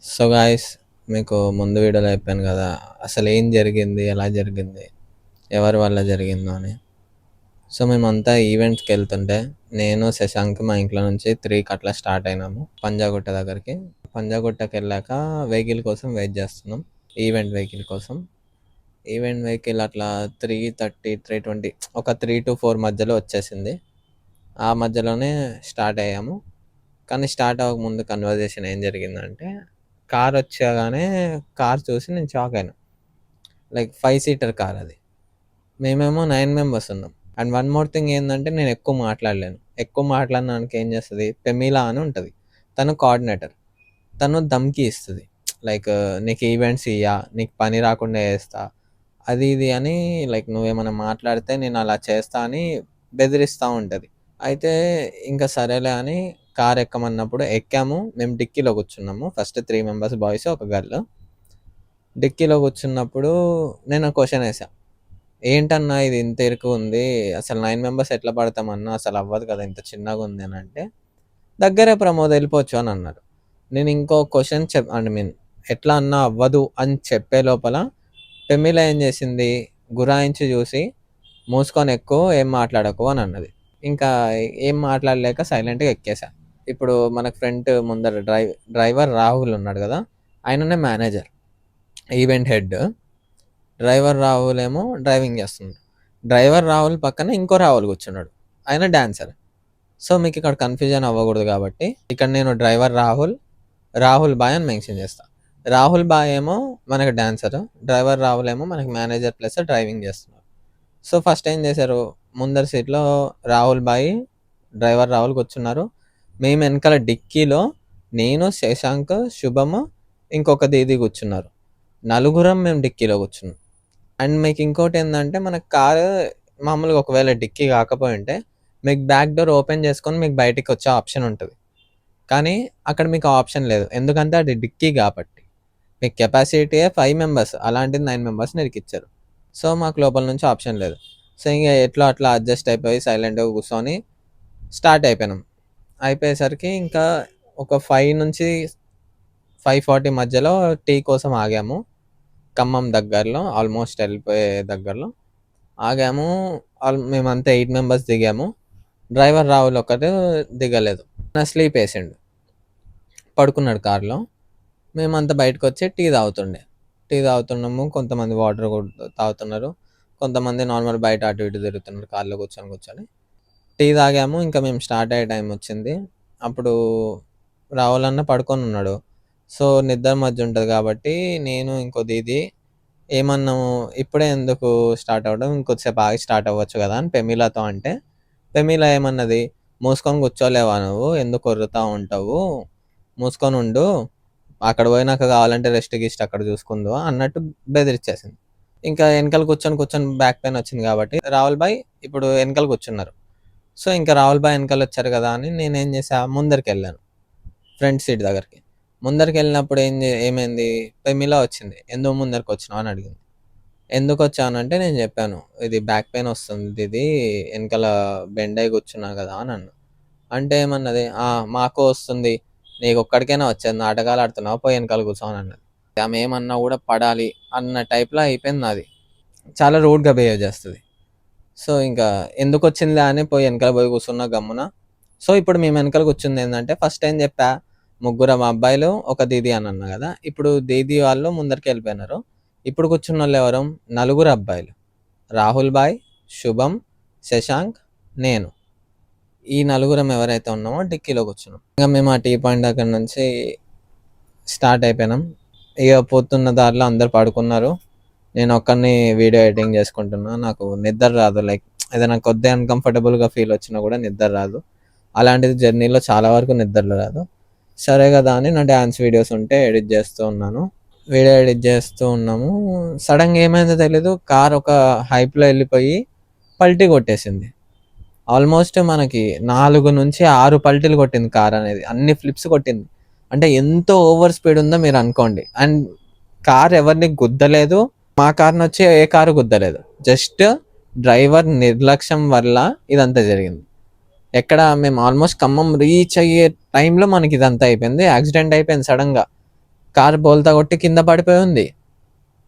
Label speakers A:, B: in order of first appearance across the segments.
A: So guys, మీకు ముందు వీడియోలో చెప్పాను కదా, అసలు ఏం జరిగింది, ఎలా జరిగింది, ఎవరి వల్ల జరిగిందో అని. సో మేమంతా ఈవెంట్స్కి వెళ్తుంటే నేను శశాంక్ మా ఇంట్లో నుంచి 3కి అట్లా స్టార్ట్ అయినాము పంజాగుట్ట దగ్గరికి. పంజాగుట్టకి వెళ్ళాక వెహికల్ కోసం వెయిట్ చేస్తున్నాం, ఈవెంట్ వెహికల్ కోసం. ఈవెంట్ వెహికల్ అట్లా 3:30 3:20 ఒక 3 to 4 మధ్యలో వచ్చేసింది. ఆ మధ్యలోనే స్టార్ట్ అయ్యాము. కానీ స్టార్ట్ అవ్వకముందు కన్వర్జేషన్ ఏం జరిగిందంటే, కార్ వచ్చాగానే కార్ చూసి నేను షాక్ అయినా. లైక్ 5 సీటర్ కార్ అది. మేమేమో 9 మెంబర్స్ ఉన్నాం. అండ్ వన్ మోర్ థింగ్ ఏంటంటే, నేను ఎక్కువ మాట్లాడలేను. ఎక్కువ మాట్లాడినానికి ఏం చేస్తుంది, పెమీలా అని ఉంటుంది, తను కోఆర్డినేటర్. తను ధమ్కి ఇస్తుంది, లైక్ నీకు ఈవెంట్స్ ఇయ్యా, నీకు పని రాకుండా చేస్తా, అది ఇది అని. లైక్ నువ్వేమైనా మాట్లాడితే నేను అలా చేస్తా అని బెదిరిస్తూ ఉంటుంది. అయితే ఇంకా సరేలే అని కార్ ఎక్కమన్నప్పుడు ఎక్కాము. మేము డిక్కీలో కూర్చున్నాము. ఫస్ట్ 3 మెంబర్స్ బాయ్స్, ఒక గర్ల్. డిక్కీలో కూర్చున్నప్పుడు నేను క్వశ్చన్ వేసా, ఏంటన్నా ఇది ఇంత ఇరుకు ఉంది, అసలు 9 మెంబర్స్ ఎట్లా పడతామన్నా, అసలు అవ్వదు కదా ఇంత చిన్నగా ఉంది అని అంటే, దగ్గరే ప్రమోద్ వెళ్ళిపోవచ్చు అని అన్నారు. నేను ఇంకో క్వశ్చన్ ఎట్లా అన్నా అవ్వదు అని చెప్పే లోపల పెమిల ఏం చేసింది, గురాయించి చూసి మూసుకొని ఎక్కువ ఏం మాట్లాడకు అని అన్నది. ఇంకా ఏం మాట్లాడలేక సైలెంట్గా ఎక్కేసా. ఇప్పుడు మనకు ఫ్రంట్ ముందర డ్రైవర్ రాహుల్ ఉన్నాడు కదా, ఆయననే manager, event head. Driver Rahul ఏమో డ్రైవింగ్ చేస్తున్నాడు. డ్రైవర్ రాహుల్ పక్కన ఇంకో రాహుల్ కూర్చున్నాడు, ఆయన డాన్సర్. సో మీకు ఇక్కడ కన్ఫ్యూజన్ అవ్వకూడదు కాబట్టి ఇక్కడ నేను డ్రైవర్ రాహుల్ బాయ్ అని మెన్షన్ చేస్తా. రాహుల్ బాయ్ ఏమో మనకి డాన్సర్, డ్రైవర్ రాహుల్ ఏమో మనకి మేనేజర్ ప్లస్ డ్రైవింగ్ చేస్తున్నారు. సో ఫస్ట్ ఏం చేశారు, ముందర సీట్లో రాహుల్ బాయ్, డ్రైవర్ రాహుల్ కూర్చున్నారు. మేము వెనకాల డిక్కీలో నేను, శశాంక్, శుభము, ఇంకొక దీది కూర్చున్నారు. నలుగురం మేము డిక్కీలో కూర్చున్నాం. అండ్ మీకు ఇంకోటి ఏంటంటే, మన కారు మామూలుగా ఒకవేళ డిక్కీ కాకపోయి ఉంటే మీకు బ్యాక్ డోర్ ఓపెన్ చేసుకొని మీకు బయటికి వచ్చే ఆప్షన్ ఉంటుంది. కానీ అక్కడ మీకు ఆప్షన్ లేదు, ఎందుకంటే అది డిక్కీ కాబట్టి. మీకు కెపాసిటీ 5 మెంబర్స్, అలాంటిది 9 మెంబర్స్ ఇరికిచ్చారు. సో మాకు లోపల నుంచి ఆప్షన్ లేదు. సో ఇంకా ఎట్లా అట్లా అడ్జస్ట్ అయిపోయి సైలెంట్గా కూర్చొని స్టార్ట్ అయిపోయినాం. అయిపోయేసరికి ఇంకా ఒక 5 నుంచి 5:40 మధ్యలో టీ కోసం ఆగాము. ఖమ్మం దగ్గరలో, ఆల్మోస్ట్ వెళ్ళిపోయే దగ్గరలో ఆగాము. మేమంతా 8 మెంబర్స్ దిగాము. డ్రైవర్ రాహుల్ ఒకటి దిగలేదు, నా స్లీప్ వేసిండు, పడుకున్నాడు కార్లో. మేమంతా బయటకు వచ్చి టీ తాగుతున్నాము. కొంతమంది వాటర్ తాగుతున్నారు, కొంతమంది నార్మల్ బయట అటు ఇటు తిరుగుతున్నారు కార్లో కూర్చొని. టీ తాగాము. ఇంకా మేము స్టార్ట్ అయ్యే టైం వచ్చింది. అప్పుడు రాహుల్ అన్న పడుకొని ఉన్నాడు. సో నిద్ర మధ్య ఉంటుంది కాబట్టి నేను ఇంకో దీది ఏమన్నాము, ఇప్పుడే ఎందుకు స్టార్ట్ అవ్వడం, ఇంకొద్దిసేపు ఆగి స్టార్ట్ అవ్వచ్చు కదా అని పెమీలాతో అంటే, పెమీలా ఏమన్నది, మూసుకొని కూర్చోలేవా నువ్వు, ఎందుకు కొర్రుతా ఉంటావు, మూసుకొని ఉండు, అక్కడ పోయినాక కావాలంటే రెస్ట్ గిస్ట్ అక్కడ చూసుకుందు అన్నట్టు బెదిరించేసింది. ఇంకా వెనకాల కూర్చొని బ్యాక్ పెయిన్ వచ్చింది కాబట్టి రాహుల్ బాయ్ ఇప్పుడు వెనకాల కూర్చున్నారు. సో ఇంకా రాహుల్ బాయ్ వెనకాల వచ్చారు కదా అని నేనేం చేసా, ముందరికి వెళ్ళాను, ఫ్రంట్ సీట్ దగ్గరికి. ముందరికి వెళ్ళినప్పుడు ఏమైంది, పెమిలా వచ్చింది. ఎందుకు ముందరికి వచ్చినావు అని అడిగింది. ఎందుకు వచ్చానంటే నేను చెప్పాను, ఇది బ్యాక్ పెయిన్ వస్తుంది, ఇది వెనకాల బెండ్ అయి కూర్చున్నా కదా అని అన్నా. అంటే ఏమన్నది, మాకు వస్తుంది, నీకు ఒక్కడికైనా వచ్చేది, నాటకాలు ఆడుతున్నావు, పోయి వెనకాల కూర్చోని అన్నది. ఆమె ఏమన్నా కూడా పడాలి అన్న టైప్లో అయిపోయింది నాది. చాలా రూడ్గా బిహేవ్ చేస్తుంది. సో ఇంకా ఎందుకు వచ్చిందిలే అని పోయి వెనకాల పోయి కూర్చున్నా గమ్మున. సో ఇప్పుడు మేము వెనకాల కూర్చుంది ఏంటంటే, ఫస్ట్ ఏం చెప్పా, ముగ్గురం అబ్బాయిలు ఒక దీది అని అన్నా కదా, ఇప్పుడు దీది వాళ్ళు ముందరికి వెళ్ళిపోయినారు. ఇప్పుడు కూర్చున్న వాళ్ళు ఎవరు, నలుగురు అబ్బాయిలు, రాహుల్ బాయ్, శుభం, శశాంక్, నేను. ఈ నలుగురం ఎవరైతే ఉన్నామో డిక్కీలో కూర్చున్నాం. ఇంకా మేము ఆ టీ పాయింట్ దగ్గర నుంచి స్టార్ట్ అయిపోయినాం. ఇక పోతున్న దారిలో అందరు పడుకున్నారు, నేను ఒక్కరిని వీడియో ఎడిటింగ్ చేసుకుంటున్నా. నాకు నిద్ర రాదు, లైక్ ఏదైనా కొద్దిగా అన్కంఫర్టబుల్గా ఫీల్ వచ్చినా కూడా నిద్ర రాదు. అలాంటిది జర్నీలో చాలా వరకు నిద్ర రాదు. సరే కదా అని నా డ్యాన్స్ వీడియోస్ ఉంటే ఎడిట్ చేస్తూ ఉన్నాను, వీడియో ఎడిట్ చేస్తూ ఉన్నాము. సడన్గా ఏమైందో తెలీదు, కార్ ఒక హైప్లో వెళ్ళిపోయి పల్టీ కొట్టేసింది. ఆల్మోస్ట్ మనకి 4 నుంచి 6 పల్టీలు కొట్టింది కార్ అనేది, అన్ని ఫ్లిప్స్ కొట్టింది. అంటే ఎంతో ఓవర్ స్పీడ్ ఉందో మీరు అనుకోండి. అండ్ కార్ ఎవరిని గుద్దలేదు, మా కార్ని వచ్చి ఏ కారు గుద్దలేదు, జస్ట్ డ్రైవర్ నిర్లక్ష్యం వల్ల ఇదంతా జరిగింది. ఎక్కడ మేము ఆల్మోస్ట్ ఖమ్మం రీచ్ అయ్యే టైంలో మనకి ఇదంతా అయిపోయింది, యాక్సిడెంట్ అయిపోయింది సడన్గా. కారు బోల్తా కొట్టి కింద పడిపోయి ఉంది.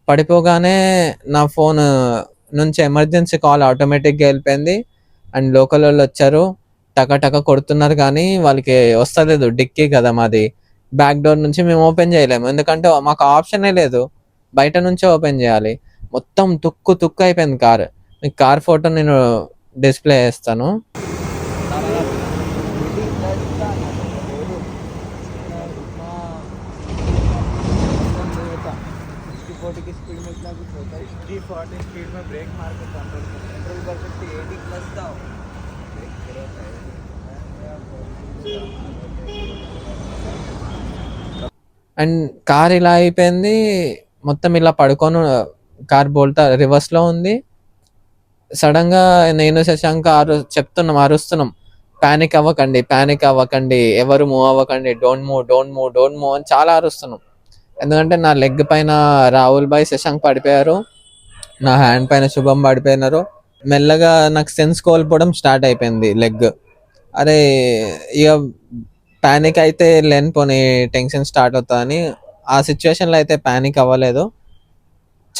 A: పడిపోగానే నా ఫోన్ నుంచి ఎమర్జెన్సీ కాల్ ఆటోమేటిక్గా వెళ్ళిపోయింది. అండ్ లోకల్ వాళ్ళు వచ్చారు, టక టక కొడుతున్నారు, కానీ వాళ్ళకి వస్తలేదు. డిక్కీ కదా మాది, బ్యాక్ డోర్ నుంచి మేము ఓపెన్ చేయలేము, ఎందుకంటే మాకు ఆప్షనే లేదు, బయట నుంచే ఓపెన్ చేయాలి. మొత్తం తుక్కు తుక్కు అయిపోయింది కార్. మీకు కార్ ఫోటో నేను డిస్ప్లే చేస్తాను. स्पीड में इतना कुछ होता है, 60-40 स्पीड में ब्रेक मार के कंट्रोल कर सकते, 80 प्लस था। అండ్ కార్ ఇలా అయిపోయింది, మొత్తం ఇలా పడుకొని కార్ బోల్తా రివర్స్లో ఉంది. సడన్గా నేను శశాంక్ చెప్తున్నాం, అరుస్తున్నాం, ప్యానిక్ అవ్వకండి, ప్యానిక్ అవ్వకండి, ఎవరు మూవ్ అవ్వకండి, don't move, don't move, don't move అని చాలా అరుస్తున్నాం. ఎందుకంటే నా లెగ్ పైన రాహుల్ భాయ్, శశాంక్ పడిపోయారు, నా హ్యాండ్ పైన శుభం పడిపోయినారు. మెల్లగా నాకు సెన్స్ కోల్పోవడం స్టార్ట్ అయిపోయింది లెగ్. అరే ఇక ప్యానిక్ అయితే లేనిపోని టెన్షన్ స్టార్ట్ అవుతుందని ఆ సిచ్యువేషన్లో అయితే ప్యానిక్ అవ్వలేదు,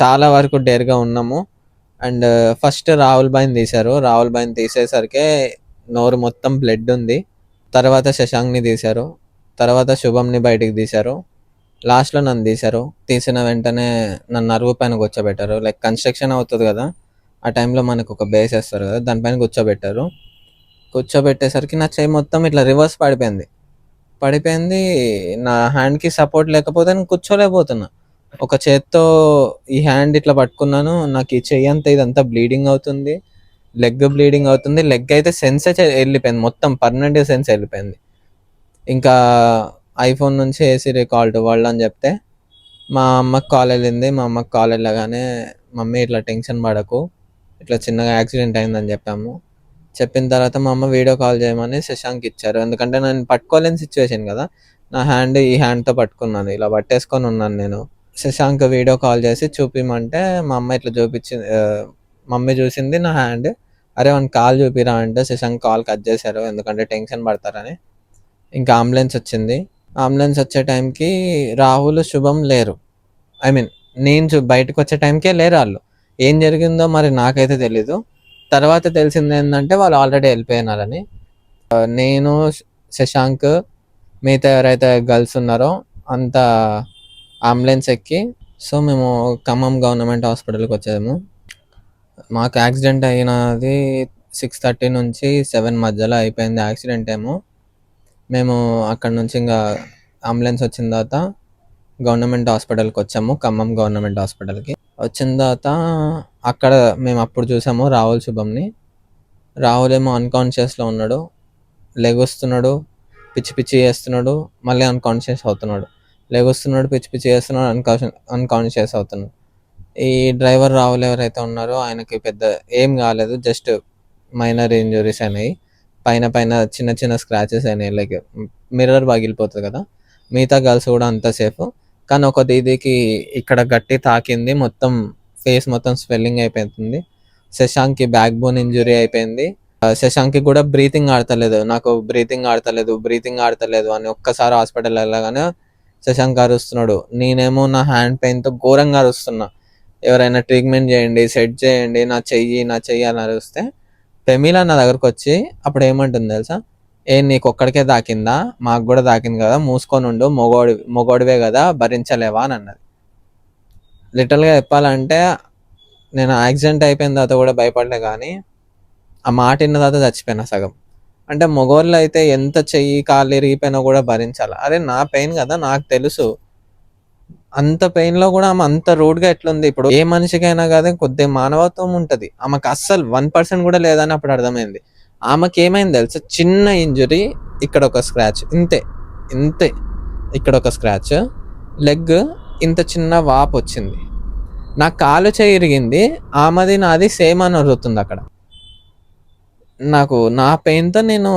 A: చాలా వరకు డేర్గా ఉన్నాము. అండ్ ఫస్ట్ రాహుల్ భాయ్ని తీశారు, రాహుల్ భాయ్ని తీసేసరికి నోరు మొత్తం బ్లడ్ ఉంది. తర్వాత శశాంక్ని తీశారు, తర్వాత శుభంని బయటికి తీశారు, లాస్ట్లో నన్ను తీశారు. తీసిన వెంటనే నన్ను అరుగు పైన కూర్చోబెట్టారు. లైక్ కన్స్ట్రక్షన్ అవుతుంది కదా, ఆ టైంలో మనకు ఒక బేస్ వేస్తారు కదా, దానిపైన కూర్చోబెట్టారు. కూర్చోబెట్టేసరికి నా చేయి మొత్తం ఇట్లా రివర్స్ పడిపోయింది. నా హ్యాండ్కి సపోర్ట్ లేకపోతే నేను కూర్చోలేకపోతున్నా. ఒక చేత్తో ఈ హ్యాండ్ ఇట్లా పట్టుకున్నాను, నాకు ఈ చెయ్యి అంతా ఇదంతా బ్లీడింగ్ అవుతుంది, లెగ్ బ్లీడింగ్ అవుతుంది. లెగ్ అయితే సెన్సే వెళ్ళిపోయింది, మొత్తం పర్మనెంట్ సెన్స్ వెళ్ళిపోయింది. ఇంకా ఐఫోన్ నుంచి ఏసీ కాల్ టు వరల్డ్ అని చెప్తే మా అమ్మకి కాల్ వెళ్ళింది. మా అమ్మకి కాల్ వెళ్ళగానే, మమ్మీ ఇట్లా టెన్షన్ పడకు, ఇట్లా చిన్నగా యాక్సిడెంట్ అయిందని చెప్పాము. చెప్పిన తర్వాత మా అమ్మ వీడియో కాల్ చేయమని శశాంక్ ఇచ్చారు, ఎందుకంటే నేను పట్టుకోలేని సిచ్యువేషన్ కదా, నా హ్యాండ్ ఈ హ్యాండ్తో పట్టుకున్నాను, ఇలా పట్టేసుకొని ఉన్నాను నేను. శశాంక్ వీడియో కాల్ చేసి చూపిమంటే మా అమ్మ ఇట్లా చూపించింది, మమ్మీ చూసింది నా హ్యాండ్. అరే వన్ కాల్ చూపిరా అంటే శశాంక్ కాల్ కట్ చేశారు, ఎందుకంటే టెన్షన్ పడతారని. ఇంకా అంబులెన్స్ వచ్చింది. అంబులెన్స్ వచ్చే టైంకి రాహుల్, శుభం లేరు. ఐ మీన్ నేను బయటకు వచ్చే టైంకే లేరు వాళ్ళు. ఏం జరిగిందో మరి నాకైతే తెలీదు. తర్వాత తెలిసింది ఏంటంటే వాళ్ళు ఆల్రెడీ వెళ్ళిపోయినారని. నేను, శశాంక్, మిగతా ఎవరైతే గర్ల్స్ ఉన్నారో అంతా అంబులెన్స్ ఎక్కి, సో మేము ఖమ్మం గవర్నమెంట్ హాస్పిటల్కి వచ్చాము. మాకు యాక్సిడెంట్ అయినది 6:30 నుంచి 7 మధ్యలో అయిపోయింది యాక్సిడెంట్ ఏమో. మేము అక్కడ నుంచి ఇంకా అంబులెన్స్ వచ్చిన తర్వాత గవర్నమెంట్ హాస్పిటల్కి వచ్చాము, ఖమ్మం గవర్నమెంట్ హాస్పిటల్కి. వచ్చిన తర్వాత అక్కడ మేము అప్పుడు చూసాము రాహుల్, శుభంని. రాహుల్ ఏమో అన్కాన్షియస్లో ఉన్నాడు, లెగుస్తున్నాడు, పిచ్చి పిచ్చి చేస్తున్నాడు, మళ్ళీ అన్కాన్షియస్ అవుతున్నాడు, లెగుస్తున్నాడు, పిచ్చి పిచ్చి చేస్తున్నాడు, అన్కాన్షియస్ అవుతున్నాడు. ఈ డ్రైవర్ రాహుల్ ఎవరైతే ఉన్నారో ఆయనకి పెద్ద ఏం కాలేదు, జస్ట్ మైనర్ ఇంజురీస్ అయినాయి, పైన పైన చిన్న చిన్న స్క్రాచెస్ అయినాయి, లైక్ మిర్రర్ పగిలిపోతుంది కదా. మిగతా గర్ల్స్ కూడా అంతా సేఫ్, కానీ ఒక దీదీకి ఇక్కడ గట్టి తాకింది, మొత్తం ఫేస్ మొత్తం స్వెల్లింగ్ అయిపోతుంది. శశాంక్కి బ్యాక్ బోన్ ఇంజురీ అయిపోయింది. శశాంక్కి కూడా బ్రీతింగ్ ఆడతలేదు, నాకు బ్రీతింగ్ ఆడతలేదు అని ఒక్కసారి హాస్పిటల్ వెళ్ళగానే శశాంక్ అరుస్తున్నాడు. నేనేమో నా హ్యాండ్ పెయిన్తో ఘోరంగా అరుస్తున్నా, ఎవరైనా ట్రీట్మెంట్ చేయండి, సెట్ చేయండి, నా చెయ్యి అని అరిస్తే ప్రమీల నా దగ్గరకు వచ్చి అప్పుడు ఏమంటుంది తెలుసా, నీకు ఒక్కడికే తాకిందా, మాకు కూడా తాకింది కదా, మూసుకొని ఉండు, మొగోడివే కదా, భరించలేవా అని అన్నది. లిటరల్గా చెప్పాలంటే నేను యాక్సిడెంట్ అయిపోయిన తర్వాత కూడా భయపడలే, కానీ ఆ మాట విన్న తర్వాత చచ్చిపోయినా సగం. అంటే మగవాళ్ళు అయితే ఎంత చెయ్యి కాళ్ళు ఇరిగిపోయినా కూడా భరించాలి. అరే నా పెయిన్ కదా నాకు తెలుసు, అంత పెయిన్లో కూడా ఆమె అంత రూడ్గా ఎట్లుంది. ఇప్పుడు ఏ మనిషికైనా కదా కొద్దిగా మానవత్వం ఉంటుంది, ఆమెకు అస్సలు 1% కూడా లేదని అప్పుడు అర్థమైంది. ఆమెకి ఏమైంది తెలుసా, చిన్న ఇంజురీ, ఇక్కడ ఒక స్క్రాచ్, ఇంతే ఇక్కడ ఒక స్క్రాచ్, లెగ్ ఇంత చిన్న వాపు వచ్చింది. నా కాలు చేయి ఇరిగింది, ఆమెది నాది సేమ్ అని అరుగుతుంది అక్కడ. నాకు నా పెయిన్తో నేను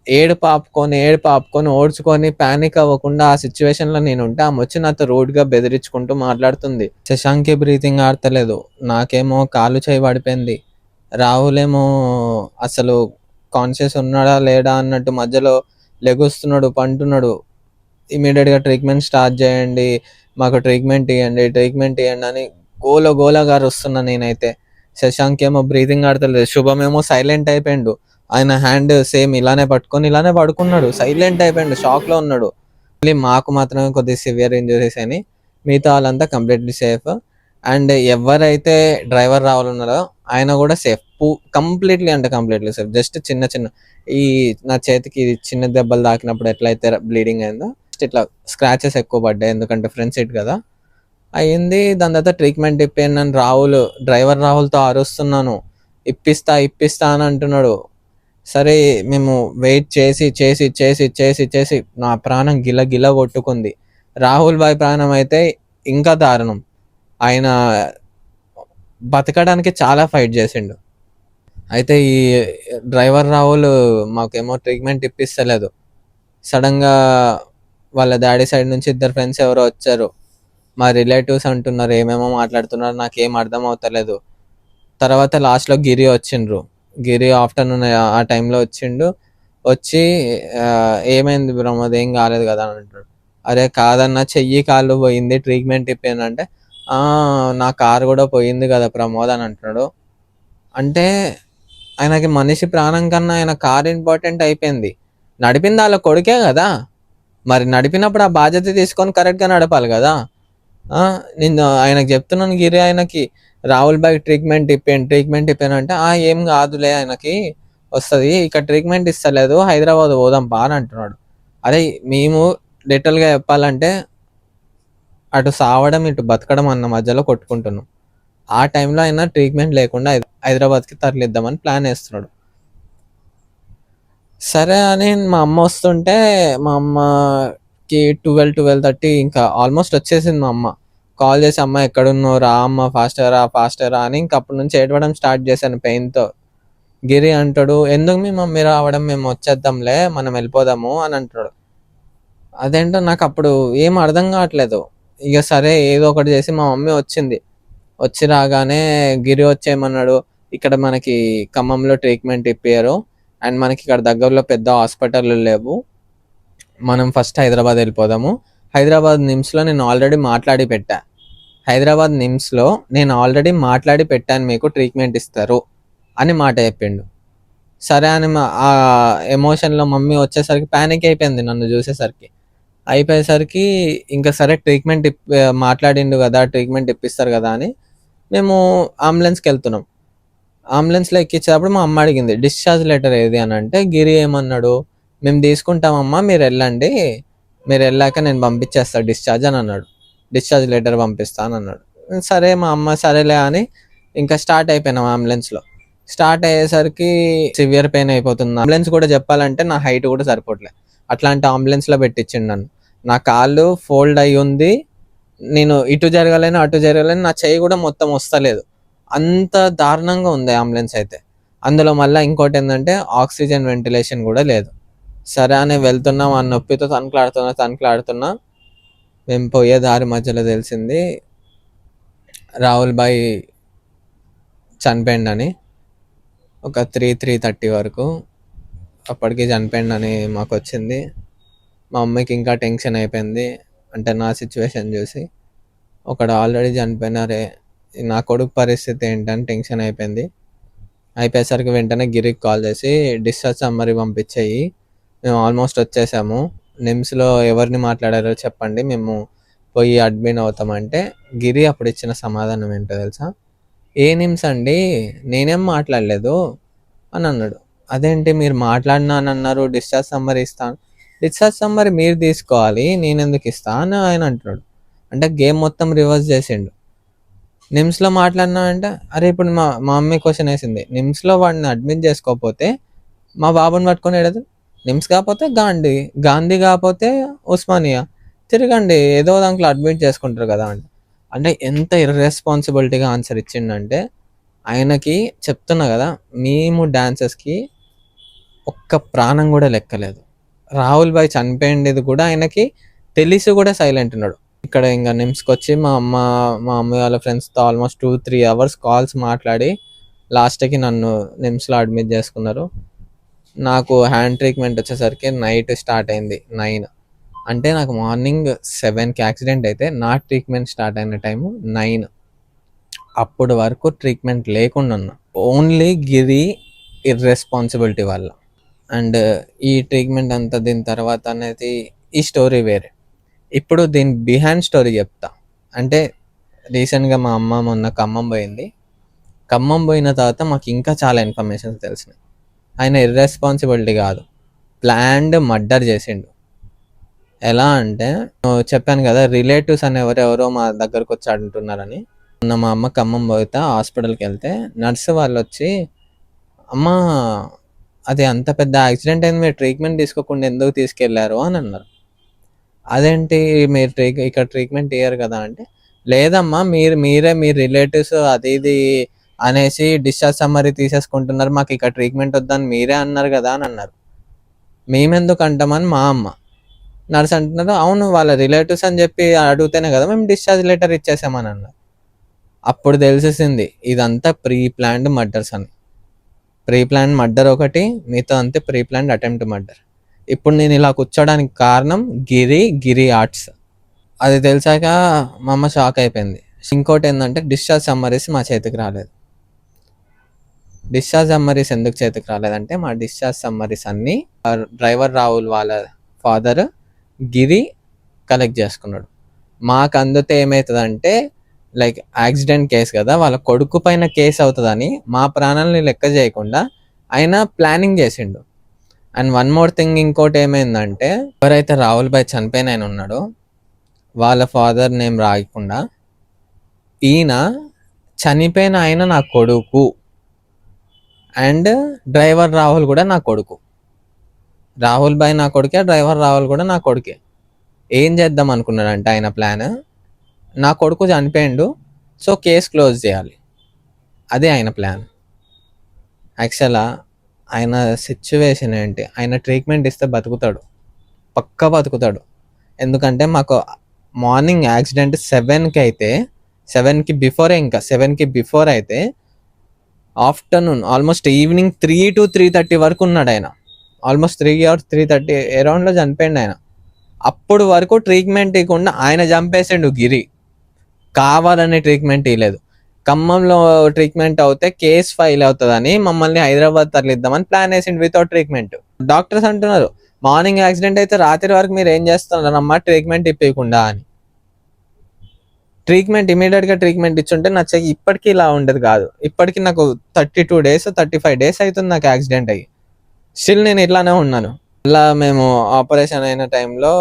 A: ఏడుపు ఆపుకొని ఓడ్చుకొని ప్యానిక్ అవ్వకుండా ఆ సిచ్యువేషన్లో నేను ఉంటే ఆమె వచ్చి నాతో రూడ్గా బెదిరించుకుంటూ మాట్లాడుతుంది. శశాంక్కి బ్రీతింగ్ ఆడతలేదు, నాకేమో కాలు చేయి పడిపోయింది, రాహుల్ ఏమో అసలు కాన్షియస్ ఉన్నాడా లేడా అన్నట్టు మధ్యలో లెగుస్తున్నాడు, పంటున్నాడు. ఇమ్మీడియట్‌గా ట్రీట్మెంట్ స్టార్ట్ చేయండి. మాకు ట్రీట్మెంట్ ఇయ్యండి అని గోలగా అరుస్తున్నా నేనైతే. శశాంక్ ఏమో బ్రీతింగ్ ఆడతలేదు. శుభం ఏమో సైలెంట్ అయిపోయిండు. ఆయన హ్యాండ్ సేమ్ ఇలానే పట్టుకొని ఇలానే పడుకున్నాడు. సైలెంట్ అయిపోయిండు. షాక్‌లో ఉన్నాడు. ఓన్లీ మాకు మాత్రమే కొద్దిగా సివియర్ ఇంజ్యూరీస్ అయినాయి. మిగతా వాళ్ళంతా కంప్లీట్‌లీ సేఫ్. అండ్ ఎవరైతే డ్రైవర్ రాహుల్ ఉన్నాడో ఆయన కూడా సేఫ్. కంప్లీట్‌లీ అంటే కంప్లీట్‌లీ సేఫ్. జస్ట్ చిన్న ఈ నా చేతికి చిన్న దెబ్బలు తాకినప్పుడు ఎట్లయితే బ్లీడింగ్ అయిందో ఇట్లా స్క్రాచెస్ ఎక్కువ పడ్డాయి. ఎందుకంటే ఫ్రంట్ సీట్ కదా! అయింది. దాని తర్వాత ట్రీట్మెంట్ ఇప్పియండి అని డ్రైవర్ రాహుల్‌తో అరుస్తున్నాను. ఇప్పిస్తా అని అంటున్నాడు. సరే మేము వెయిట్ చేసి నా ప్రాణం గిలగిల కొట్టుకుంది. రాహుల్ భాయ్ ప్రాణం అయితే ఇంకా దారుణం. ఆయన బతకడానికి చాలా ఫైట్ చేసిండు. అయితే ఈ డ్రైవర్ రాహుల్ మాకేమో ట్రీట్మెంట్ ఇప్పిస్తలేదు. సడన్‌గా వాళ్ళ డాడీ సైడ్ నుంచి ఇద్దరు ఫ్రెండ్స్ ఎవరో వచ్చారు. మా రిలేటివ్స్ అంటున్నారు. ఏమేమో మాట్లాడుతున్నారు. నాకేం అర్థం అవుతలేదు. తర్వాత లాస్ట్‌లో గిరి వచ్చిండ్రు. గిరి ఆఫ్టర్‌నూన్ ఆ టైంలో వచ్చిండు. వచ్చి "ఏమైంది ప్రమోద్ ఏం కాలేదు కదా" అని అంటాడు. అరే కాదన్నా చెయ్యి, కాళ్ళు పోయింది. ట్రీట్మెంట్ ఇప్పియండి "ఆ! నా కారు కూడా పోయింది కదా ప్రమోద్" అని అంటున్నాడు. అంటే ఆయనకి మనిషి ప్రాణం కన్నా ఆయన కారు ఇంపార్టెంట్ అయిపోయింది. నడిపింది ఆళ్ళ కొడుకే కదా! మరి నడిపినప్పుడు ఆ బాధ్యత తీసుకొని కరెక్ట్‌గా నడపాలి కదా! ఆ! నేను ఆయనకి చెప్తున్నాను గిరి ఆయనకి, "రాహుల్ భాయ్ ట్రీట్మెంట్ ఇప్పియండి" అంటే, ఏం కాదులే ఆయనకి వస్తది. ఇక్కడ ట్రీట్మెంట్ ఇస్తలేదు. హైదరాబాద్ పోదాం పా" అని అంటున్నాడు. అరేయ్! మేము లిటరల్‌గా చెప్పాలంటే అటు సావడం, ఇటు బతకడం అన్న మధ్యలో కొట్టుకుంటున్నాం. ఆ టైంలో ఆయన ట్రీట్మెంట్ లేకుండా హైదరాబాద్‌కి తరలిద్దామని ప్లాన్ ఏస్తున్నాడు. సరే అని మా అమ్మ వస్తుంటే, మా అమ్మకి 12:30 ఇంకా ఆల్మోస్ట్ వచ్చేసింది మా అమ్మ. కాల్ చేసి, "అమ్మ ఎక్కడున్నావు? రా అమ్మ ఫాస్ట్‌గా రా" అని ఇంక అప్పటి నుంచి ఏడవడం స్టార్ట్ చేశాను పెయిన్‌తో. గిరి అంటాడు, "ఎందుకు మీ మమ్మీ రావడం? మేము వచ్చేద్దాంలే. మనం వెళ్ళిపోదాము" అని అంటాడు. అదేంటో నాకప్పుడు ఏం అర్థం కావట్లేదు. ఇగ సరే ఏదో ఒకటి చేసి మా మమ్మీ వచ్చింది. వచ్చి రాగానే గిరి వచ్చేయమన్నాడు. "ఇక్కడ మనకి ఖమ్మంలో ట్రీట్మెంట్ ఇప్పియరు. అండ్ మనకి ఇక్కడ దగ్గరలో పెద్ద హాస్పిటల్‌లు లేవు. మనం ఫస్ట్ హైదరాబాద్ వెళ్ళిపోదాము. హైదరాబాద్ నిమ్స్‌లో నేను ఆల్రెడీ మాట్లాడి పెట్టా. హైదరాబాద్ నిమ్స్‌లో నేను ఆల్రెడీ మాట్లాడి పెట్టాను మీకు ట్రీట్మెంట్ ఇస్తారు" అని మాట చెప్పిండు. సరే అని ఎమోషన్‌లో మమ్మీ వచ్చేసరికి పానిక్ అయిపోయింది నన్ను చూసేసరికి. అయిపోయేసరికి ఇంక సరే మాట్లాడిండు గదా! ట్రీట్మెంట్ ఇప్పిస్తారు గదా! అని మేము అంబులెన్స్‌కెళ్తున్నాం. అంబులెన్స్‌లో ఎక్కించేటప్పుడు మా అమ్మ అడిగింది, "డిశ్చార్జ్ లెటర్ ఏది" అని అంటే గిరి ఏమన్నాడు, "మేము తీసుకుంటామమ్మా మీరెళ్ళండి. మీరెళ్ళాక నేను పంపించేస్తా డిశ్చార్జ్" అని అన్నాడు. "డిశ్చార్జ్ లెటర్ పంపిస్తా" అని అన్నాడు. సరే మా అమ్మ సరేలే అని ఇంకా స్టార్ట్ అయిపోయినాం అంబులెన్స్‌లో. స్టార్ట్ అయ్యేసరికి సివియర్ పెయిన్ అయిపోతుంది. అంబులెన్స్ కూడా చెప్పాలంటే నా హైట్ కూడా సరిపోవట్లే. అట్లాంటి అంబులెన్స్‌లో పెట్టించిండు నన్ను. నా కాళ్ళు ఫోల్డ్ అయ్యి ఉంది. నేను ఇటు జరగలేను, అటు జరగలేను. నా చెయ్యి కూడా మొత్తం వస్తలేదు. అంత దారుణంగా ఉంది అంబులెన్స్ అయితే. అందులో మళ్ళా ఇంకోటేందంటే ఆక్సిజన్ వెంటిలేషన్ గూడా లేదు. సరే అని వెళ్తున్నాం. ఆ నొప్పితో తనకలాడుతున్నా. మేము పోయే దారి మధ్యలో తెలిసింది రాహుల్ భాయ్ చనిపోయిండని. ఒక 3:30 వరకు. అప్పటికి చనిపోయిండని మాకొచ్చింది. మా అమ్మకి ఇంకా టెన్షన్ అయిపోయింది. అంటే నా సిచ్యువేషన్ చూసి. ఒకడు ఆల్రెడీ చనిపోయినారే! నా కొడుకు పరిస్థితి ఏంటని టెన్షన్ అయిపోయింది. అయిపోయేసరికి వెంటనే గిరికి కాల్ చేసి డిశ్చార్జ్ సమ్మరీ పంపించేయి. మేము ఆల్మోస్ట్ వచ్చేసాము. నిమ్స్‌లో ఎవరిని మాట్లాడారో చెప్పండి. మేము పోయి అడ్మిట్ అవుతామంటే గిరి అప్పుడు ఇచ్చిన సమాధానం ఏంటో తెలుసా? "ఏ నిమ్స్ అండి? నేనేం మాట్లాడలేదు" అని అన్నాడు. "అదేంటి మీరు మాట్లాడినానన్నారు డిశ్చార్జ్ సమ్మరీ ఇస్తాను." "డిశ్చార్జ్ సమ్మరీ మీరు తీసుకోవాలి. నేనెందుకు ఇస్తా" అని ఆయన అంటున్నాడు. అంటే గేమ్ మొత్తం రివర్స్ చేసిండు. నిమ్స్‌లో మాట్లాడినా అంటే, అరే ఇప్పుడు మా మా మమ్మీ క్వెషన్ ఏసింది. నిమ్స్‌లో వాడిని అడ్మిట్ చేసుకోపోతే మా బాబుని పట్టుకొని నిమ్స్ కాపోతే గాంధీ, గాంధీ కాపోతే ఉస్మానియా. తిరగండి ఏదో దాంట్లో అడ్మిట్ చేసుకుంటారు కదా! అని. అంటే ఎంత ఇర్రెస్పాన్సిబిలిటీగా ఆన్సర్ ఇచ్చిండంటే, ఆయనకి చెప్తున్నా కదా! మేము డాన్సర్స్‌కి ఒక్క ప్రాణం కూడా లెక్కలేదు. రాహుల్ భాయ్ చనిపోయిండేది కూడా ఆయనకి తెలిసి కూడా సైలెంట్ ఉన్నాడు. ఇక్కడ ఇంక నిమ్స్‌కొచ్చి మా మమ్మీ వాళ్ళ ఫ్రెండ్స్‌తో ఆల్మోస్ట్ 2, 3 అవర్స్ కాల్స్ మాట్లాడి లాస్ట్‌కి నన్ను నిమ్స్‌లో అడ్మిట్ చేసుకున్నారు. నాకు హ్యాండ్ ట్రీట్మెంట్ వచ్చేసరికి నైట్ స్టార్ట్ అయింది 9. అంటే నాకు మార్నింగ్ 7కి యాక్సిడెంట్ అయితే నా ట్రీట్మెంట్ స్టార్ట్ అయిన టైము 9. అప్పటి వరకు ట్రీట్మెంట్ లేకుండా ఉన్నా. ఓన్లీ గిరి ఇర్రెస్పాన్సిబిలిటీ వల్ల. అండ్ ఈ ట్రీట్మెంట్ అంతా దీని తర్వాత అనేది ఈ స్టోరీ వేరే. ఇప్పుడు దీని బిహైండ్ స్టోరీ చెప్తా. అంటే రీసెంట్గా మా అమ్మ మొన్న ఖమ్మం పోయింది. ఖమ్మం పోయిన తర్వాత మాకు ఇంకా చాలా ఇన్ఫర్మేషన్స్ తెలిసినాయి. ఆయన ఇర్రెస్పాన్సిబిలిటీ కాదు, ప్లాన్డ్ మర్డర్ చేసిండు. ఎలా అంటే చెప్పాను కదా, రిలేటివ్స్ అని ఎవరెవరో మా దగ్గరకు వచ్చి అంటున్నారని. మొన్న మా అమ్మ ఖమ్మం పోతే హాస్పిటల్కి వెళ్తే నర్సు వాళ్ళు వచ్చి, అమ్మ అది అంత పెద్ద యాక్సిడెంట్ అయింది, మీరు ట్రీట్మెంట్ తీసుకోకుండా ఎందుకు తీసుకెళ్లారు అని అన్నారు. అదేంటి మీరు ఇక్కడ ట్రీట్మెంట్ ఇయ్యరు కదా అంటే, లేదమ్మా మీరే మీ రిలేటివ్స్ అది ఇది అనేసి డిశ్చార్జ్ సమ్మరీ తీసేసుకుంటున్నారు, మాకు ఇక్కడ ట్రీట్మెంట్ వద్దని మీరే అన్నారు కదా అని అన్నారు. మేమెందుకు అంటామని మా అమ్మ. నర్స్ అంటున్నారు, అవును వాళ్ళ రిలేటివ్స్ అని చెప్పి అడిగితేనే కదా మేము డిశ్చార్జ్ లెటర్ ఇచ్చేసామని అన్నారు. అప్పుడు తెలిసేసింది ఇదంతా ప్రీ ప్లాన్డ్ మర్డర్స్ అని. ప్రీ ప్లాన్డ్ మర్డర్ ఒకటి, మిగతా అంతే ప్రీ ప్లాన్డ్ అటెంప్ట్ మర్డర్. ఇప్పుడు నేను ఇలా కూర్చోడానికి కారణం గిరి ఆర్ట్స్. అది తెలిసాక మా అమ్మ షాక్ అయిపోయింది. ఇంకోటి ఏంటంటే డిశ్చార్జ్ సమ్మరీస్ మా చేతికి రాలేదు. డిశ్చార్జ్ సమ్మరీస్ ఎందుకు చేతికి రాలేదంటే, మా డిశ్చార్జ్ సమ్మరీస్ అన్నీ డ్రైవర్ రాహుల్ వాళ్ళ ఫాదర్ గిరి కలెక్ట్ చేసుకున్నాడు. మాకు అందుతే ఏమవుతుందంటే, లైక్ యాక్సిడెంట్ కేసు కదా, వాళ్ళ కొడుకు పైన కేసు అవుతుందని మా ప్రాణాలని లెక్క చేయకుండా ఆయన ప్లానింగ్ చేసిండు. అండ్ వన్ మోర్ థింగ్, ఇంకోటి ఏమైందంటే, ఎవరైతే రాహుల్ భాయ్ చనిపోయిన ఆయన ఉన్నాడో వాళ్ళ ఫాదర్ నేమ్ రాయకుండా ఈయన చనిపోయిన ఆయన నా కొడుకు అండ్ డ్రైవర్ రాహుల్ కూడా నా కొడుకు. రాహుల్ భాయ్ నా కొడుకే, డ్రైవర్ రాహుల్ కూడా నా కొడుకే. ఏం చేద్దాం అనుకున్నాడంటే ఆయన ప్లాన్, నా కొడుకు చనిపోయిండు సో కేసు క్లోజ్ చేయాలి, అదే ఆయన ప్లాన్. యాక్చువల్గా ఆయన సిచ్యువేషన్ ఏంటి, ఆయన ట్రీట్మెంట్ ఇస్తే బతుకుతాడు, పక్కా బతుకుతాడు. ఎందుకంటే మాకు మార్నింగ్ యాక్సిడెంట్ 7కి అయితే, 7కి బిఫోరే, ఇంకా 7కి బిఫోర్ అయితే ఆఫ్టర్నూన్ ఆల్మోస్ట్ ఈవినింగ్ 3 to 3:30 వరకు ఉన్నాడు ఆయన. ఆల్మోస్ట్ 3 or 3:30 అరౌండ్లో చనిపోయిండు ఆయన. అప్పుడు వరకు ట్రీట్మెంట్ ఇవ్వకుండా ఆయన చంపేసిండు గిరి. కావాలని ట్రీట్మెంట్ ఇవ్వలేదు. ఖమ్మంలో ట్రీట్మెంట్ అవుతే కేసు ఫైల్ అవుతుందని మమ్మల్ని హైదరాబాద్ తరలిద్దామని ప్లాన్ వేసిండు వితౌట్ ట్రీట్మెంట్. డాక్టర్స్ అంటున్నారు, మార్నింగ్ యాక్సిడెంట్ అయితే రాత్రి వరకు మీరు ఏం చేస్తున్నారమ్మా ట్రీట్మెంట్ ఇప్పకుండా అని. ట్రీట్మెంట్ ఇమీడియట్గా ట్రీట్మెంట్ ఇచ్చుంటే నా చెయ్యి ఇప్పటికీ ఇలా ఉండేది కాదు. ఇప్పటికీ నాకు 32 days 35 days అవుతుంది నాకు యాక్సిడెంట్ అయ్యి. స్టిల్ నేను ఇట్లానే ఉన్నాను. ఇలా మేము ఆపరేషన్ అయిన టైంలో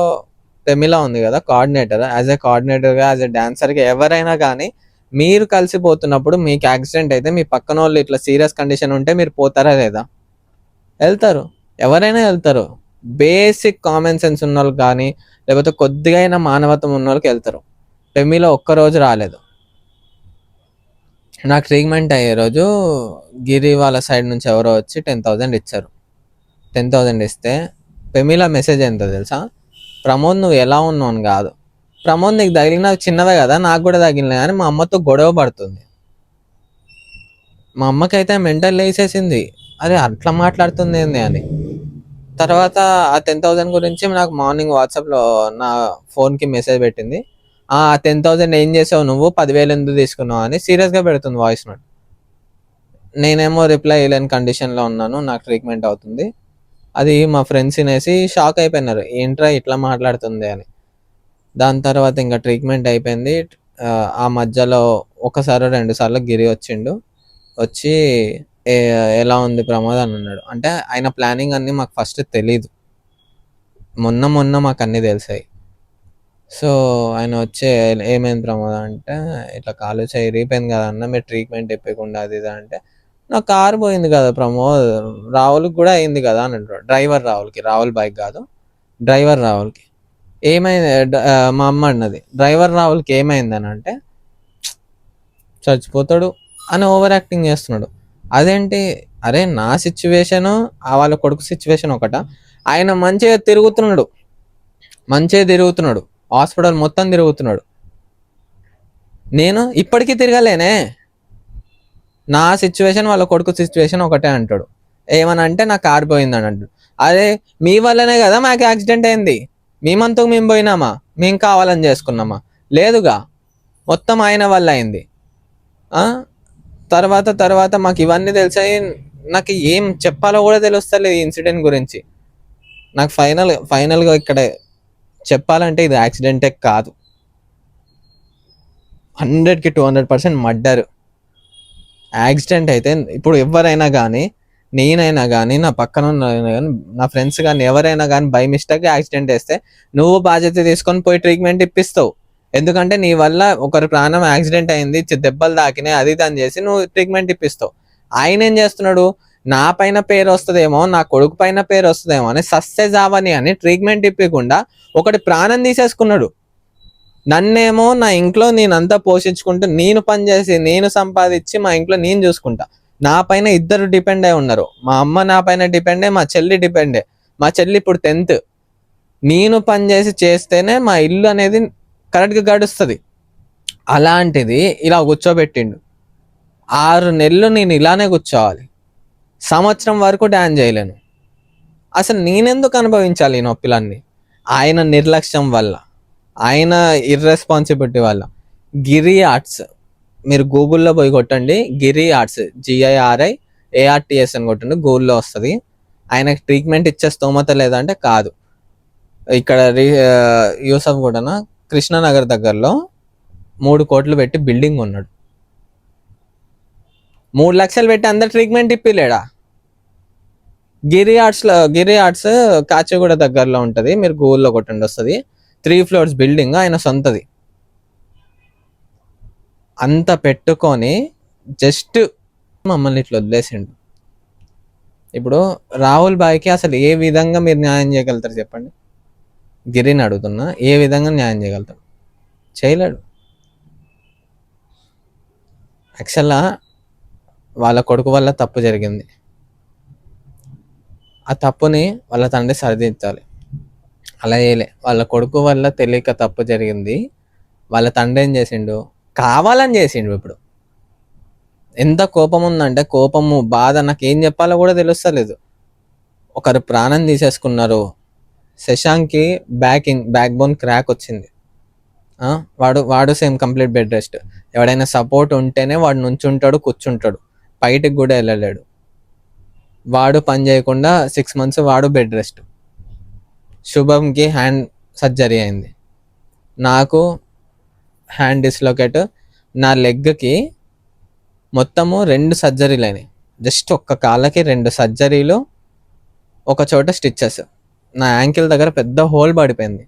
A: ప్రమిళ ఉంది కదా కోఆర్డినేటర్, యాజ్ ఎ కోఆర్డినేటర్గా, యాజ్ ఎ డాన్సర్గా ఎవరైనా కానీ మీరు కలిసిపోతున్నప్పుడు మీకు యాక్సిడెంట్ అయితే మీ పక్కన వాళ్ళు ఇట్లా సీరియస్ కండిషన్ ఉంటే మీరు పోతారా లేదా? వెళ్తారు, ఎవరైనా వెళ్తారు. బేసిక్ కామన్ సెన్స్ ఉన్న వాళ్ళకి కానీ లేకపోతే కొద్దిగా అయినా మానవత్వం ఉన్న వాళ్ళకి వెళ్తారు. ప్రమిళ ఒక్కరోజు రాలేదు. నాకు ట్రీట్మెంట్ అయ్యే రోజు గిరి వాళ్ళ సైడ్ నుంచి ఎవరో వచ్చి 10,000 ఇచ్చారు. 10,000 ఇస్తే ప్రమిళ మెసేజ్ ఏంటో తెలుసా, ప్రమోద్ నువ్వు ఎలా ఉన్నావు అని కాదు, ప్రమోద్ నీకు తగిలిన చిన్నవే కదా నాకు కూడా తగిలినాయి అని మా అమ్మతో గొడవ పడుతుంది. మా అమ్మకైతే మెంటల్ వేసేసింది, అరే అట్లా మాట్లాడుతుంది ఏంది అని. తర్వాత ఆ 10,000 గురించి నాకు మార్నింగ్ వాట్సాప్లో నా ఫోన్కి మెసేజ్ పెట్టింది. ఆ 10,000 ఏం చేసావు నువ్వు, 10,000 ఎందుకు తీసుకున్నావు అని సీరియస్గా పెడుతుంది వాయిస్ నోట్. నేనేమో రిప్లై ఇవ్వలేని కండిషన్లో ఉన్నాను, నాకు ట్రీట్మెంట్ అవుతుంది. అది మా ఫ్రెండ్స్ వినేసి షాక్ అయిపోయినారు, ఏంట్రా ఇట్లా మాట్లాడుతుంది అని. దాని తర్వాత ఇంకా ట్రీట్మెంట్ అయిపోయింది. ఆ మధ్యలో ఒకసారి 2 సార్లు గిరి వచ్చిండు. వచ్చి ఎలా ఉంది ప్రమాదం అని అన్నాడు. అంటే ఆయన ప్లానింగ్ అన్నీ మాకు ఫస్ట్ తెలీదు, మొన్న మాకు అన్నీ తెలిసాయి. సో ఆయన వచ్చే ఏమైంది ప్రమాదం అంటే, ఇట్లా కాలు చేయి ఇరిగిపోయింది కదా అన్న, మీరు ట్రీట్మెంట్ ఇప్పకుండా అది ఇది అంటే, నా కారు పోయింది కదా ప్రమోద్, రాహుల్కి కూడా అయింది కదా అని అంటాడు. డ్రైవర్ రాహుల్కి, రాహుల్ బైక్ కాదు, డ్రైవర్ రాహుల్కి ఏమైంది. మా అమ్మ అన్నది, డ్రైవర్ రాహుల్కి ఏమైంది అని అంటే, చచ్చిపోతాడు అని ఓవర్ యాక్టింగ్ చేస్తున్నాడు. అదేంటి, అరే నా సిచ్యువేషను వాళ్ళ కొడుకు సిచ్యువేషన్ ఒకట. ఆయన మంచిగా తిరుగుతున్నాడు హాస్పిటల్ మొత్తం తిరుగుతున్నాడు. నేను ఇప్పటికీ తిరగలేనే, నా సిచ్యువేషన్ వాళ్ళ కొడుకు సిచ్యువేషన్ ఒకటే అంటాడు. ఏమని అంటే నా కారు పోయిందని అంటాడు. అదే మీ వల్లనే కదా మాకు యాక్సిడెంట్ అయింది, మేమంతకు మేము పోయినామా, మేము కావాలని చేసుకున్నామా? లేదుగా, మొత్తం ఆయన వల్ల అయింది. తర్వాత తర్వాత మాకు ఇవన్నీ తెలిసాయి. నాకు ఏం చెప్పాలో కూడా తెలుస్తలేదు ఈ ఇన్సిడెంట్ గురించి. నాకు ఫైనల్గా ఇక్కడ చెప్పాలంటే ఇది యాక్సిడెంటే కాదు, 100కి 200% మర్డర్. యాక్సిడెంట్ అయితే ఇప్పుడు ఎవరైనా కానీ, నేనైనా కానీ, నా పక్కన కానీ, నా ఫ్రెండ్స్ కానీ, ఎవరైనా కానీ బై మిస్టేక్ యాక్సిడెంట్ వేస్తే నువ్వు బాధ్యత తీసుకొని పోయి ట్రీట్మెంట్ ఇప్పిస్తావు. ఎందుకంటే నీ వల్ల ఒకరి ప్రాణం యాక్సిడెంట్ అయింది, దెబ్బలు తాకినాయి, అది దాన్ని చేసి నువ్వు ట్రీట్మెంట్ ఇప్పిస్తావు. ఆయన ఏం చేస్తున్నాడు, నా పైన పేరు వస్తుందేమో, నా కొడుకు పైన పేరు వస్తుందేమో అని సస్సె జావని అని ట్రీట్మెంట్ ఇప్పకుండా ఒకటి ప్రాణం తీసేసుకున్నాడు. నన్నేమో నా ఇంట్లో నేనంతా పోషించుకుంటూ, నేను పనిచేసి, నేను సంపాదించి మా ఇంట్లో నేను చూసుకుంటా. నా పైన ఇద్దరు డిపెండ్ అయి ఉన్నారు. మా అమ్మ నా పైన డిపెండే, మా చెల్లి డిపెండే. మా చెల్లి ఇప్పుడు 10th. నేను పనిచేసి చేస్తేనే మా ఇల్లు అనేది కరెక్ట్గా గడుస్తుంది. అలాంటిది ఇలా కూర్చోబెట్టిండు. 6 నెలలు నేను ఇలానే కూర్చోవాలి, సంవత్సరం వరకు డాన్స్ చేయలేను. అసలు నేనెందుకు అనుభవించాలి ఈ నొప్పిలన్నీ? ఆయన నిర్లక్ష్యం వల్ల, ఆయన ఇర్రెస్పాన్సిబిలిటీ వల్ల. గిరి ఆర్ట్స్, మీరు గూగుల్లో పోయి కొట్టండి, గిరి ఆర్ట్స్, GIRIARTS అని కొట్టండి, గూగుల్లో వస్తుంది. ఆయనకి ట్రీట్మెంట్ ఇచ్చే స్తోమత లేదంటే కాదు. ఇక్కడ యూసఫ్ కూడా కృష్ణానగర్ దగ్గరలో 3 కోట్లు పెట్టి బిల్డింగ్ ఉన్నాడు. 3 లక్షలు పెట్టి అందరు ట్రీట్మెంట్ ఇప్పిలేడా? గిరి ఆర్ట్స్ కాచిగూడ దగ్గరలో ఉంటుంది, మీరు గూగుల్లో కొట్టండి వస్తుంది. 3 floors బిల్డింగ్, ఆయన సొంతది. అంత పెట్టుకొని జస్ట్ మమ్మల్ని ఇట్లా వదిలేసిండు. ఇప్పుడు రాహుల్ బాయ్కి అసలు ఏ విధంగా మీరు న్యాయం చేయగలుగుతారు చెప్పండి? గిరిని అడుగుతున్నా, ఏ విధంగా న్యాయం చేయగలుగుతాడు? చేయలేడు. యాక్చువల్గా వాళ్ళ కొడుకు వల్ల తప్పు జరిగింది, ఆ తప్పుని వాళ్ళ తండ్రి సరిదిద్దాలి. అలా చేయలే. వాళ్ళ కొడుకు వల్ల తెలియక తప్పు జరిగింది, వాళ్ళ తండ్రి ఏం చేసిండు, కావాలని చేసిండు. ఇప్పుడు ఎంత కోపం ఉందంటే, కోపము, బాధ, నాకు ఏం చెప్పాలో కూడా తెలుస్తలేదు. ఒకరు ప్రాణం తీసేసుకున్నారు. శశాంక్కి బ్యాక్ బోన్ క్రాక్ వచ్చింది. వాడు సేమ్ కంప్లీట్ బెడ్ రెస్ట్. ఎవడైనా సపోర్ట్ ఉంటేనే వాడు నుంచుంటాడు, కూర్చుంటాడు, బయటికి కూడా వెళ్ళలేడు. వాడు పని చేయకుండా 6 months వాడు బెడ్ రెస్ట్. శుభంకి హ్యాండ్ సర్జరీ అయింది, నాకు హ్యాండ్ డిస్లొకేట్. నా లెగ్కి మొత్తము 2 సర్జరీలు అయినాయి. జస్ట్ ఒక్క కాళ్ళకి 2 సర్జరీలు, ఒక చోట స్టిచ్చెస్. నా యాంకిల్ దగ్గర పెద్ద హోల్ పడిపోయింది.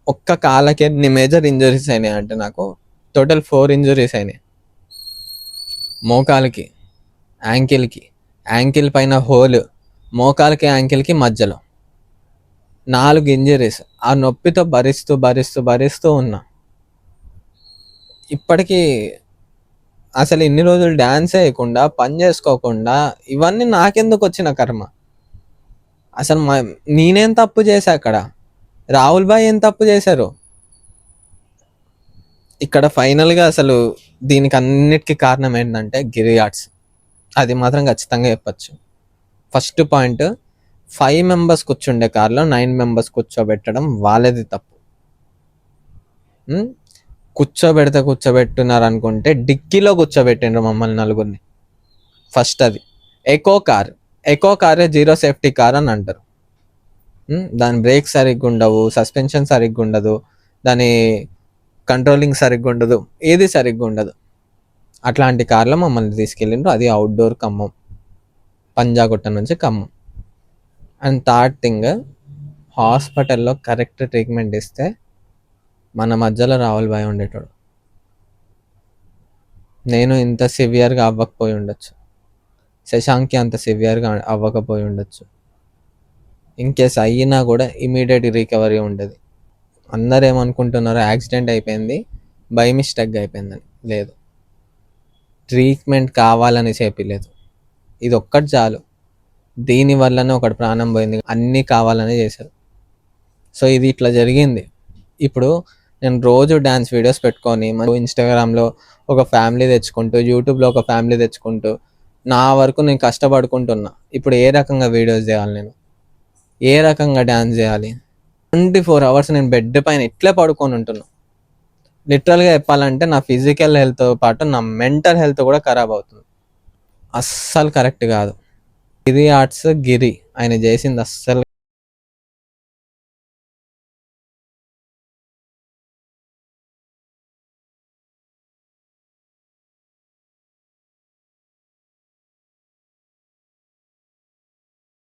A: ఒక్క కాళ్ళకి ఎన్ని మేజర్ ఇంజరీస్ అయినాయి అంటే నాకు టోటల్ 4 ఇంజరీస్ అయినాయి. మోకాలకి, యాంకిల్ పైన హోల్, మోకాలకి యాంకిల్కి మధ్యలో 4 ఇంజరీస్. ఆ నొప్పితో భరిస్తూ ఉన్నా. ఇప్పటికీ అసలు ఇన్ని రోజులు డ్యాన్స్ వేయకుండా, పని చేసుకోకుండా, ఇవన్నీ నాకెందుకు వచ్చిన కర్మ? అసలు నేనేం తప్పు చేశా అక్కడ? రాహుల్ భాయ్ ఏం తప్పు చేశారు? ఇక్కడ ఫైనల్గా అసలు దీనికి అన్నిటికీ కారణం ఏంటంటే గిరి ఆర్ట్స్. అది మాత్రం ఖచ్చితంగా చెప్పచ్చు. ఫస్ట్ పాయింట్, 5 members కూర్చుండే కార్లో 9 members కూర్చోబెట్టడం వాళ్ళది తప్పు. కూర్చోబెట్టున్నారు అనుకుంటే డిక్కీలో కూర్చోబెట్టిండ్రు మమ్మల్ని నలుగురిని. ఫస్ట్ అది ఎకో కార్ 0 safety కార్ అని అంటారు. దాని బ్రేక్ సరిగ్గా ఉండవు, సస్పెన్షన్ సరిగ్గా ఉండదు, దాని కంట్రోలింగ్ సరిగ్గా ఉండదు, ఏది సరిగ్గా ఉండదు. అట్లాంటి కార్లో మమ్మల్ని తీసుకెళ్ళిండ్రు. అది అవుట్డోర్ ఖమ్మం, పంజాగుట్ట నుంచి ఖమ్మం. అండ్ థర్డ్ థింగ్, హాస్పిటల్లో కరెక్ట్ ట్రీట్మెంట్ ఇస్తే మన మధ్యలో రాహుల్ భాయ్ ఉండేటోడు. నేను ఇంత సివియర్గా అవ్వకపోయి ఉండొచ్చు, శశాంక్కి అంత సివియర్గా అవ్వకపోయి ఉండొచ్చు. ఇన్కేస్ అయినా కూడా ఇమీడియట్ రికవరీ ఉండేది. అందరు ఏమనుకుంటున్నారు, యాక్సిడెంట్ అయిపోయింది, బై మిస్టేక్గా అయిపోయిందని. లేదు, ట్రీట్మెంట్ కావాలని చెప్పలేదు. ఇది ఒక్కటి చాలు, దీనివల్లనే ఒకటి ప్రాణం పోయింది. అన్నీ కావాలనే చేశారు. సో ఇది ఇట్లా జరిగింది. ఇప్పుడు నేను రోజు డ్యాన్స్ వీడియోస్ పెట్టుకొని ఇన్స్టాగ్రామ్లో ఒక ఫ్యామిలీ తెచ్చుకుంటూ, యూట్యూబ్లో ఒక ఫ్యామిలీ తెచ్చుకుంటూ, నా వరకు నేను కష్టపడుకుంటున్నా. ఇప్పుడు ఏ రకంగా వీడియోస్ చేయాలి నేను? ఏ రకంగా డ్యాన్స్ చేయాలి? 24 అవర్స్ నేను బెడ్ పైన ఇట్లే పడుకొని ఉంటున్నా. లిటరల్‌గా చెప్పాలంటే నా ఫిజికల్ హెల్త్‌తో పాటు నా మెంటల్ హెల్త్ కూడా ఖరాబ్ అవుతుంది. అస్సలు కరెక్ట్ కాదు. 'గిరి ఆర్ట్స్' గిరి ఆయన చేసింది అస్సలు